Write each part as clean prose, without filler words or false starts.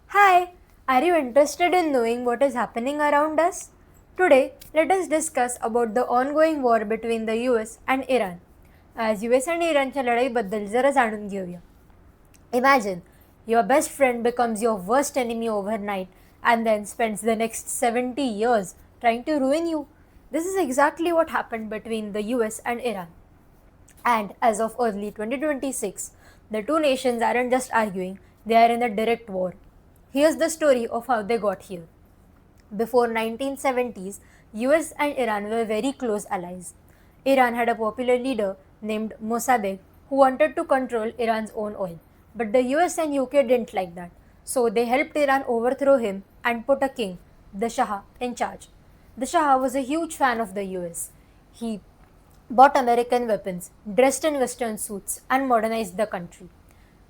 Hi, are you interested in knowing what is happening around us? Today, let us discuss about the ongoing war between the US and Iran. आज US आणि इराणच्या लढाईबद्दल जरा जाणून घेऊया. Imagine your best friend becomes your worst enemy overnight and then spends the next 70 years trying to ruin you. This is exactly what happened between the US and Iran. And as of early 2026, the two nations aren't just arguing, they are in a direct war. Here's the story of how they got here. Before 1970s, US and Iran were very close allies. Iran had a popular leader named Mossadegh who wanted to control Iran's own oil. But the US and UK didn't like that. So they helped Iran overthrow him and put a king, the Shah, in charge. The Shah was a huge fan of the US. He bought American weapons, dressed in Western suits, and modernized the country.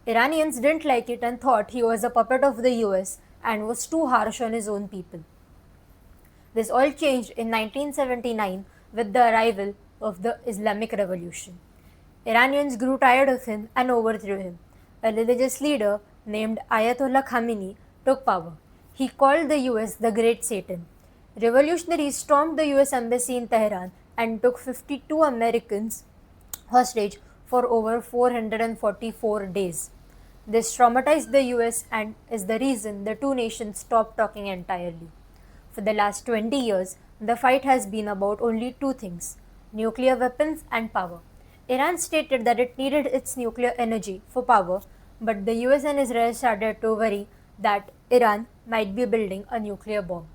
Iranians didn't like it and thought he was a puppet of the US and was too harsh on his own people. This all changed in 1979 with the arrival of the Islamic Revolution. Iranians grew tired of him and overthrew him. A religious leader named Ayatollah Khamenei took power. He called the US the Great Satan. Revolutionaries stormed the US embassy in Tehran and took 52 Americans hostage for over 444 days. This traumatized the US and is the reason the two nations stopped talking entirely. For the last 20 years, the fight has been about only two things: nuclear weapons and power. Iran stated that it needed its nuclear energy for power, but the US and Israel started to worry that Iran might be building a nuclear bomb.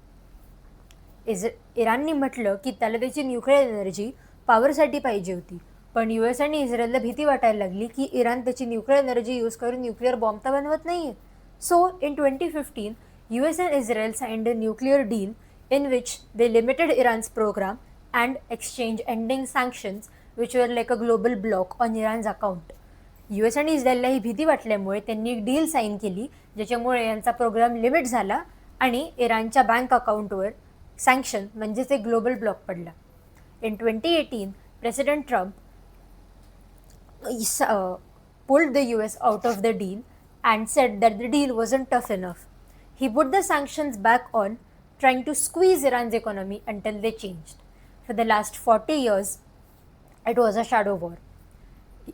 इराणने म्हटलं की त्याला त्याची nuclear energy पॉवरसाठी पाहिजे होती, पण US आणि इस्रायलला भीती वाटायला लागली की इराण त्याची न्यूक्लिअर एनर्जी यूज करून न्यूक्लिअर बॉम्ब तर बनवत नाही आहे. सो इन 2015, US and Israel signed a nuclear deal in which they limited Iran's program and exchanged ending sanctions which were like a global block on Iran's account. US आणि इस्रायलला ही भीती वाटल्यामुळे त्यांनी एक deal sign केली ज्याच्यामुळे यांचा प्रोग्राम लिमिट झाला आणि इराणच्या बँक अकाउंटवर सँक्शन म्हणजेच एक ग्लोबल ब्लॉक पडला. In 2018, President Trump pulled the US out of the deal and said that the deal wasn't tough enough. He put the sanctions back on, trying to squeeze Iran's economy until they changed. For the last 40 years, it was a shadow war.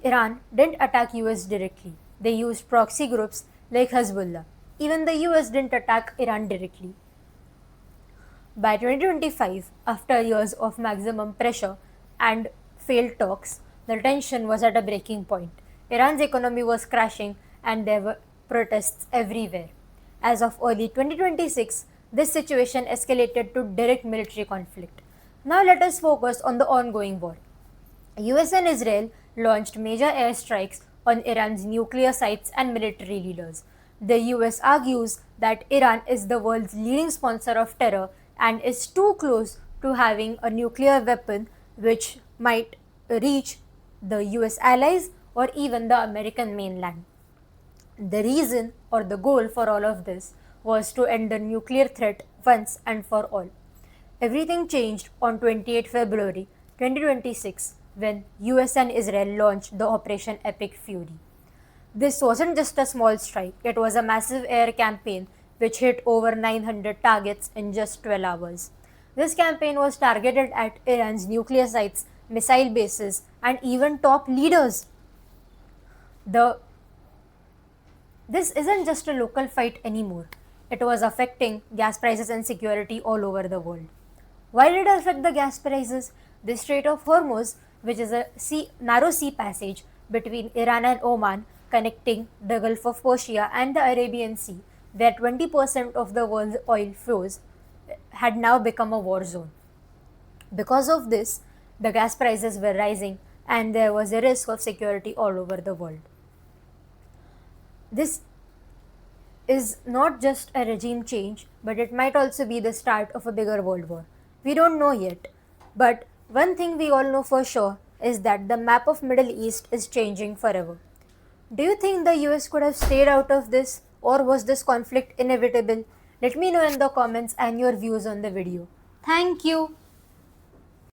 Iran didn't attack US directly. They used proxy groups like Hezbollah. Even the US didn't attack Iran directly. By 2025, after years of maximum pressure and failed talks, the tension was at a breaking point. Iran's economy was crashing and there were protests everywhere. As of early 2026, this situation escalated to direct military conflict. Now let us focus on the ongoing war. US and Israel launched major airstrikes on Iran's nuclear sites and military leaders. The US argues that Iran is the world's leading sponsor of terror and is too close to having a nuclear weapon which might reach the US allies or even the American mainland. The reason or the goal for all of this was to end the nuclear threat once and for all. Everything changed on 28 February 2026 when US and Israel launched the Operation Epic Fury. This wasn't just a small strike, it was a massive air campaign which hit over 900 targets in just 12 hours. This campaign was targeted at Iran's nuclear sites, missile bases, and even top leaders. This isn't just a local fight anymore. It was affecting gas prices and security all over the world. Why did it affect the gas prices? The Strait of Hormuz, which is a narrow sea passage between Iran and Oman, connecting the Gulf of Persia and the Arabian Sea, where 20% of the world's oil flows, had now become a war zone. Because of this, the gas prices were rising and there was a risk of security all over the world. This is not just a regime change, but it might also be the start of a bigger world war. We don't know yet, but one thing we all know for sure is that the map of Middle East is changing forever. Do you think the US could have stayed out of this, or was this conflict inevitable? Let me know in the comments and your views on the video. Thank you.